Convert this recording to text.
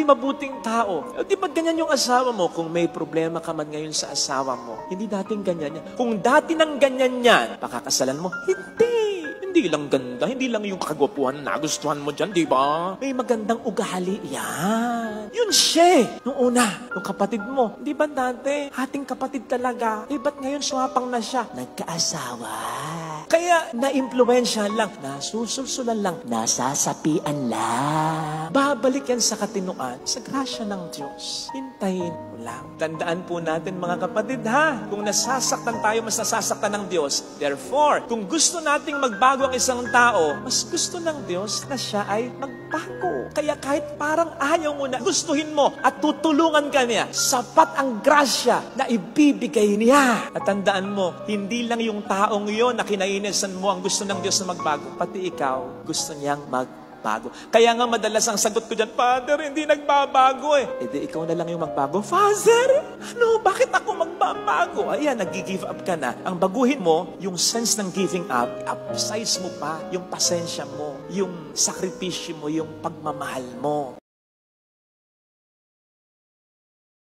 mabuting tao. Di ba ganyan yung asawa mo? Kung may problema ka man ngayon sa asawa mo, hindi dating ganyan yan. Kung dati nang ganyan yan, pakakasalan mo, hindi. Hindi lang ganda, hindi lang yung kagwapuhan na nagustuhan mo dyan, di ba? May magandang ugali yan. Yun siya. Nung una, yung kapatid mo, di ba dati, ating kapatid talaga. Eh, ba't ngayon swapang na siya? Nagkaasawa. Kaya, na-impluensyahan lang, nasusulsulan lang, nasasapian lang. Babalik yan sa katinuan, sa grasya ng Diyos. Hintayin mo lang. Tandaan po natin mga kapatid ha, kung nasasaktan tayo, mas nasasaktan ng Diyos. Therefore, kung gusto nating magbago ang isang tao, mas gusto ng Diyos na siya ay magbago. Kaya kahit parang ayaw mo na, gustuhin mo at tutulungan ka niya, sapat ang grasya na ibibigay niya. At tandaan mo, hindi lang yung taong yon na kinainisan mo ang gusto ng Diyos na magbago, pati ikaw gusto niyang magbago. Kaya nga madalas ang sagot ko dyan, Father, hindi nagbabago eh. E di ikaw na lang yung magbago. Father, ano, bakit ako magbabago? Ayan, nag-give up ka na. Ang baguhin mo, yung sense ng giving up, upsize mo pa yung pasensya mo, yung sakripisyo mo, yung pagmamahal mo.